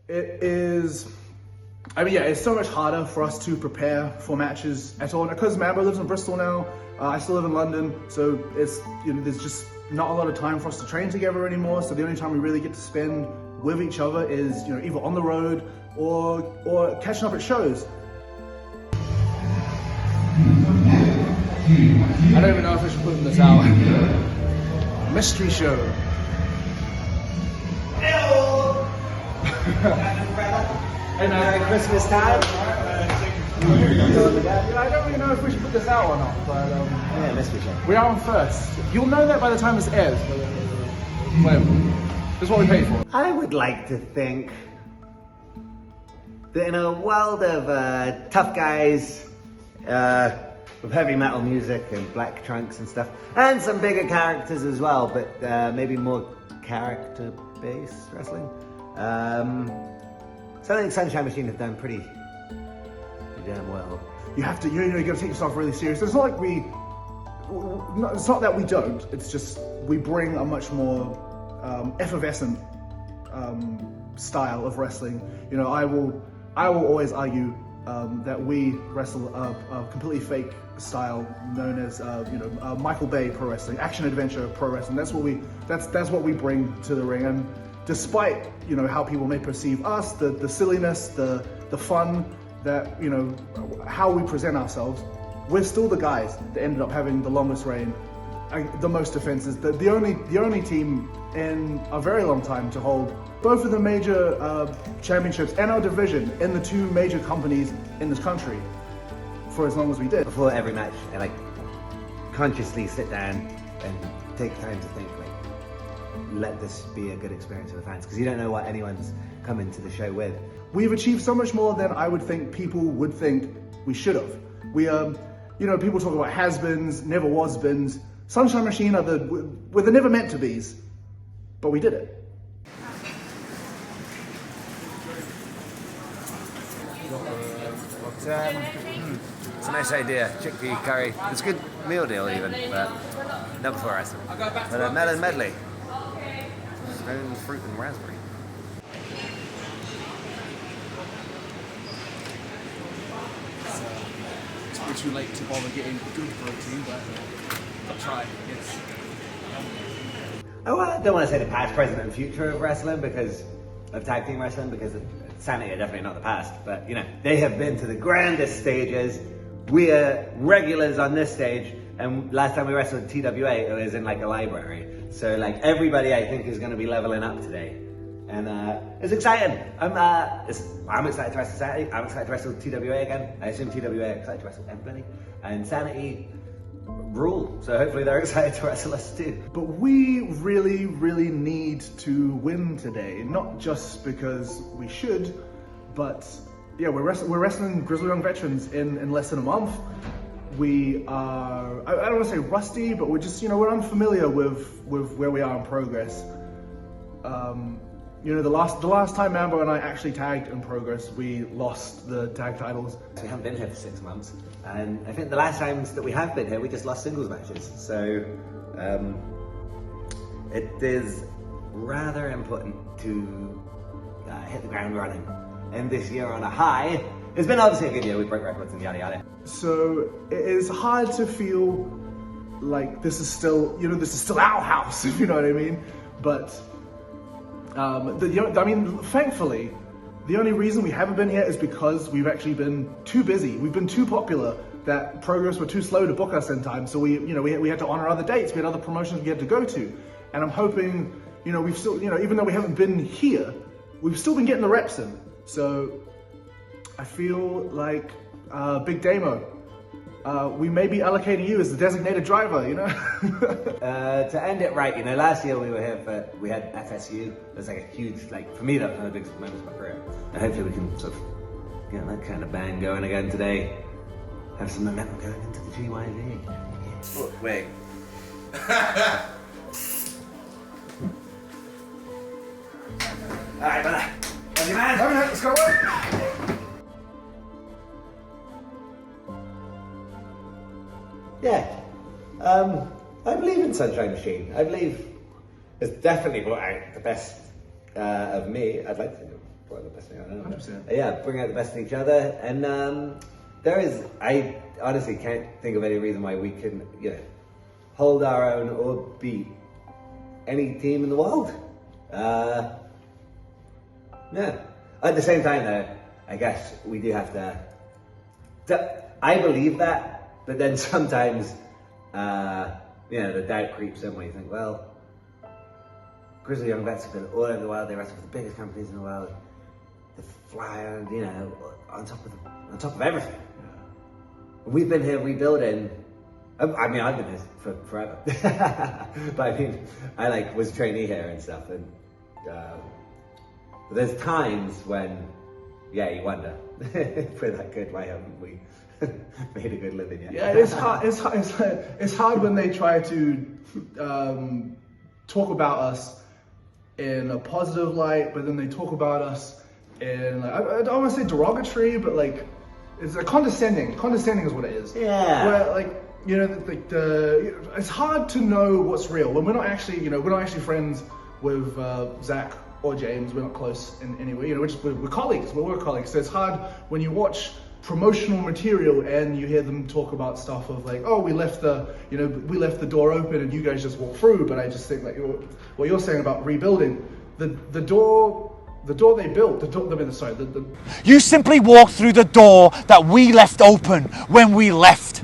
It is, I mean, yeah, it's so much harder for us to prepare for matches at all. Because Mambo lives in Bristol now, I still live in London, so it's, there's just not a lot of time for us to train together anymore. So the only time we really get to spend with each other is, either on the road or catching up at shows. I don't even know if I should put this out. Mystery show. And Christmas time. I don't really know if we should put this out or not, but yeah, mystery show. We are on first. You'll know that by the time this airs. But, this is what we paid for. I would like to think that in a world of tough guys with heavy metal music and black trunks and stuff, and some bigger characters as well, but maybe more character-based wrestling. So I think Sunshine Machine have done pretty damn well. You have to, you got to take yourself really serious. It's not like it's not that we don't. It's just we bring a much more effervescent style of wrestling. I will always argue that we wrestle a completely fake style known as Michael Bay pro wrestling, action adventure pro wrestling. That's what we bring to the ring. And despite how people may perceive us, the silliness, the fun, that how we present ourselves, we're still the guys that ended up having the longest reign, the most defenses, the only team in a very long time to hold both of the major championships and our division in the two major companies in this country for as long as we did. Before every match, I consciously sit down and take time to think, let this be a good experience for the fans, because you don't know what anyone's coming to the show with. We've achieved so much more than I would think people would think we should have. We, people talk about has-beens, never was-beens. Sunshine Machine we're the never meant to be's, but we did it. It's a nice idea, chickpea curry. It's a good meal deal even, but not before wrestling. But a melon medley. Stone fruit and raspberry. It's probably too late to bother getting good protein, but I'll try, yes. I don't want to say the past, present, and future of wrestling of tag team wrestling, because SAnitY are definitely not the past, but they have been to the grandest stages. We are regulars on this stage, and last time we wrestled TWA, it was in a library. So everybody I think is going to be leveling up today. And it's exciting. I'm excited to wrestle SAnitY. I'm excited to wrestle TWA again. I assume TWA are excited to wrestle everybody. And SAnitY rule. So hopefully they're excited to wrestle us too. But we really, really need to win today. Not just because we should, but yeah, we're wrestling Grizzled Young Veterans in less than a month. We are, I don't want to say rusty, but we're just, we're unfamiliar with where we are in progress. The last time Mambo and I actually tagged in progress, we lost the tag titles. We haven't been here for 6 months, and I think the last times that we have been here, we just lost singles matches. So it is rather important to hit the ground running. And this year on a high. It's been obviously a good year, we broke records and yada yada. So it is hard to feel like this is still, this is still our house, if you know what I mean. But thankfully, the only reason we haven't been here is because we've actually been too busy. We've been too popular that Progress were too slow to book us in time. So we had to honor other dates. We had other promotions we had to go to. And I'm hoping, we've still, even though we haven't been here, we've still been getting the reps in. So I feel like Big Damo, we may be allocating you as the designated driver, To end it right, last year we were here we had FSU. It was a huge, for me that was one of the biggest moments of my career. And hopefully we can sort of get that kind of bang going again today. Have some momentum going into the GYV. Oh, wait. Alright, brother. Love you, man. Let's go away. Yeah, I believe in Sunshine Machine. I believe it's definitely brought out the best of me. I'd like to probably the best thing I know. 100%. Yeah, bring out the best in each other, and I honestly can't think of any reason why we couldn't, hold our own or beat any team in the world. Yeah. At the same time, though, I guess we do have to. I believe that, but then sometimes, the doubt creeps in when you think, well, Grizzled Young Vets have been all over the world. They wrestle for the biggest companies in the world. They fly around, on top of everything. Yeah. We've been here rebuilding. I mean, I've been here for forever. But I mean, I was a trainee here and stuff, and there's times when, you wonder, if we're that good, why haven't we made a good living yet? Yeah, it's hard. It's hard when they try to talk about us in a positive light, but then they talk about us in I don't want to say derogatory, but it's a condescending. Condescending is what it is. Yeah. Where it's hard to know what's real when we're not actually friends with Zack or James. We're not close in any way. We're colleagues. We're work colleagues. So it's hard when you watch promotional material and you hear them talk about stuff of we left the door open and you guys just walk through. But I just think what you're saying about rebuilding the door they built. You simply walked through the door that we left open when we left.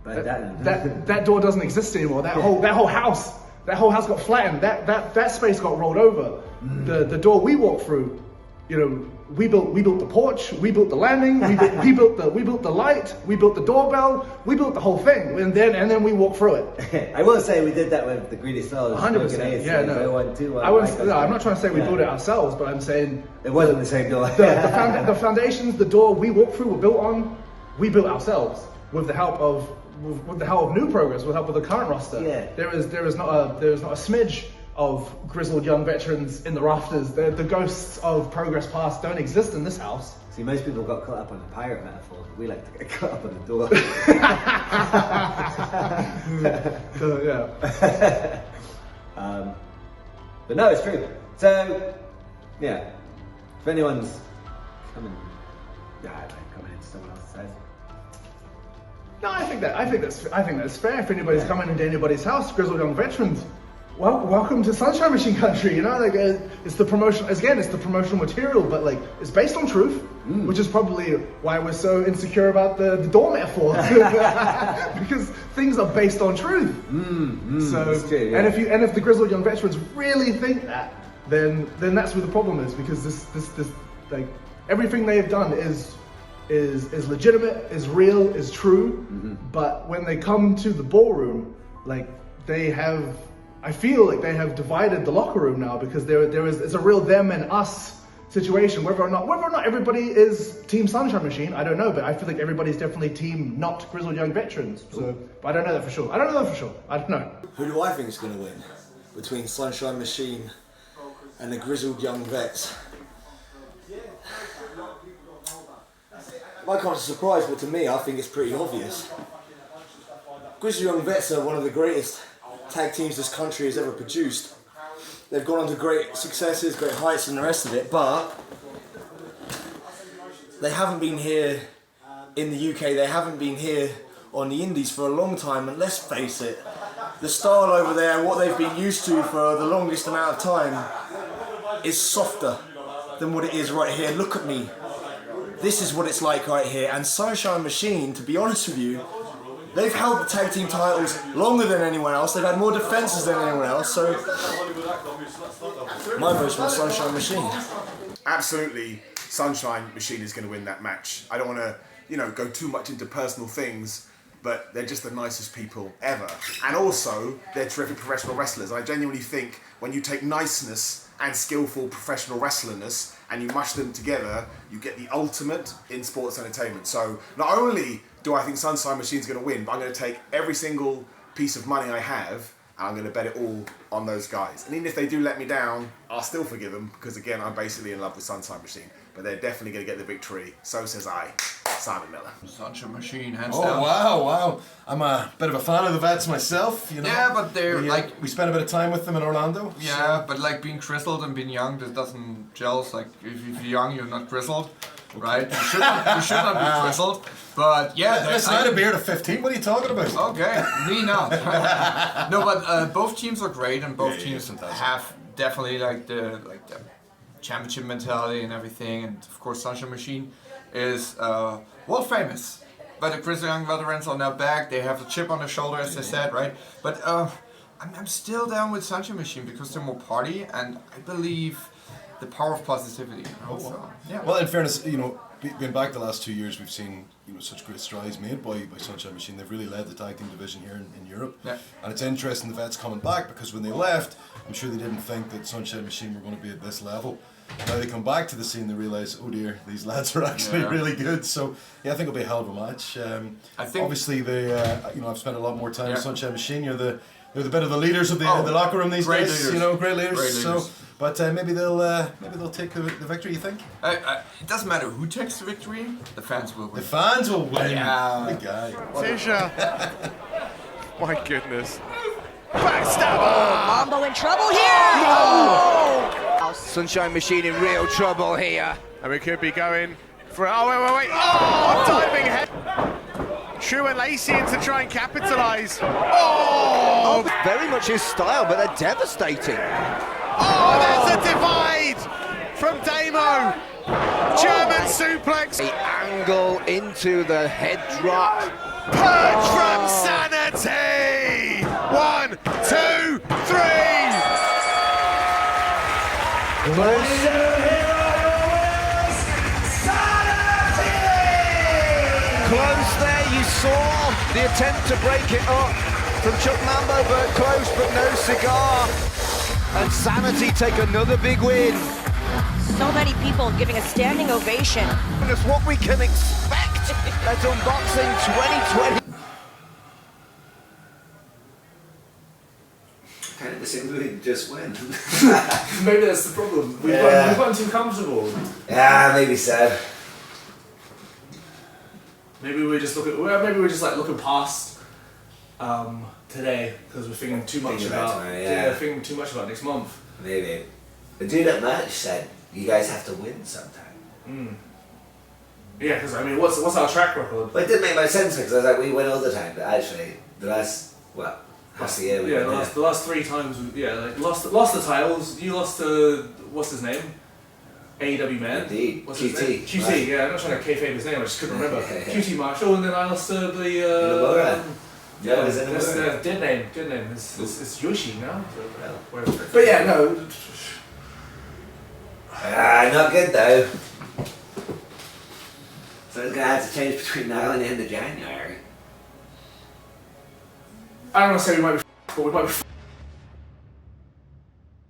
That door doesn't exist anymore. That whole house got flattened. That space got rolled over. The door we walked through, we built the porch, we built the landing, we built the light, we built the doorbell, we built the whole thing, and then we walked through it. I will say we did that with the Greedy Souls. 100%. Yeah, no. I'm not trying to say we built it ourselves, but I'm saying it wasn't the same door. the foundations, the door we walked through, were built on. We built ourselves with the help of New Progress, with the help of the current roster. Yeah. There is not a smidge of Grizzled Young Veterans in the rafters. The ghosts of Progress Past don't exist in this house. See, most people got caught up on the pirate metaphor. We like to get caught up on the door. Yeah. But no, it's true. So, yeah, if anyone's coming into someone else's house. No, I think that's fair. If anybody's coming into anybody's house, Grizzled Young Veterans, welcome to Sunshine Machine Country. It's the promotion. Again, it's the promotional material, but it's based on truth, which is probably why we're so insecure about the door metaphor, because things are based on truth. So, true, yeah. and if the Grizzled Young Veterans really think that, then that's where the problem is, because this everything they have done is legitimate, is real, is true. But when they come to the ballroom, I feel like they have divided the locker room now, because it's a real them and us situation. Whether or not everybody is Team Sunshine Machine, I don't know, but I feel like everybody's definitely Team not Grizzled Young Veterans. So, but I don't know that for sure. I don't know. Who do I think is going to win between Sunshine Machine and the Grizzled Young Vets? My kind of surprise, but to me, I think it's pretty obvious. Grizzled Young Vets are one of the greatest tag teams this country has ever produced. They've gone on to great successes, great heights and the rest of it, but they haven't been here in the UK, they haven't been here on the indies for a long time, and let's face it, the style over there, what they've been used to for the longest amount of time, is softer than what it is right here. Look at me. This is what it's like right here. And Sunshine Machine, to be honest with you, they've held the tag team titles longer than anyone else. They've had more defenses than anyone else. So my vote's for Sunshine Machine. Absolutely, Sunshine Machine is going to win that match. I don't want to, go too much into personal things, but they're just the nicest people ever. And also, they're terrific professional wrestlers. I genuinely think when you take niceness and skillful professional wrestlerness and you mush them together, you get the ultimate in sports entertainment. So not only do I think Sunshine Machine's going to win, but I'm going to take every single piece of money I have and I'm going to bet it all on those guys. And even if they do let me down, I'll still forgive them, because again, I'm basically in love with Sunshine Machine. But they're definitely going to get the victory. So says I. Simon Miller. Such a machine, hands Oh down. wow! I'm a bit of a fan of the Vets myself. You know. Yeah, but they're we spent a bit of time with them in Orlando. Yeah, but like being grizzled and being young, that doesn't gel. Like if you're young, you're not grizzled, right? You should not be grizzled. But yeah, Listen, I had a beard of 15. What are you talking about? Okay, me not. No, but both teams are great, and both teams fantastic. have definitely like the championship mentality and everything. And of course, Sunshine Machine is world famous. But the Grizzled Young Veterans are now back. They have the chip on their shoulder, as I said, right? But I'm still down with Sunshine Machine because they're more party, and I believe the power of positivity. You know? So, yeah. Well, in fairness, you know, going back the last 2 years, we've seen such great strides made by Sunshine Machine. They've really led the tag team division here in Europe. Yeah. And it's interesting the Vets coming back because when they left, I'm sure they didn't think that Sunshine Machine were going to be at this level. Now they come back to the scene, they realise, oh dear, these lads are actually really good. So yeah, I think it'll be a hell of a match. I think obviously they, I've spent a lot more time with Sunshine Machine. They're the bit of the leaders of the locker room these days. Leaders. You know, great leaders. Great leaders. So, but maybe they'll take the victory. You think? It doesn't matter who takes the victory, the fans will win. The fans will win. Yeah. Big guy. Tisha. My goodness. Backstabber. Mambo in trouble here. No. Sunshine Machine in real trouble here. And we could be going for. Oh, wait. Oh, diving head. Trew and Lacey in to try and capitalise. Oh! Very much his style, but they're devastating. Oh, there's a divide from Damo. German suplex. The angle into the head drop. Purge from SAnitY. 1, 2, 3. Close there, you saw the attempt to break it up from Chuck Mambo, but close, but no cigar. And SAnitY take another big win. So many people giving a standing ovation. That's what we can expect at Unboxing 2020. Kind of the same we just win. Maybe that's the problem. We've gotten too comfortable. Yeah, maybe so. Maybe we're just looking past today because we're thinking too much about tomorrow, thinking too much about next month. Maybe. The dude at match said you guys have to win sometime. Yeah, because I mean, what's our track record? But it didn't make much sense because I was like, we win all the time, but actually, the last half the year we won. The last 3 times, lost the titles. You lost to what's his name? AEW man. Indeed. What's QT. his name? QT. Right. Yeah, I'm not trying to kayfabe his name. I just couldn't remember. QT Marshall, and then I lost to the Nomura. yeah, was it that's Nomura? dead name. Good name. It's Yoshi now. So, but yeah, no. Not good though. So it's gonna have to change between now and the end of January. I don't want to say we might be, but we might be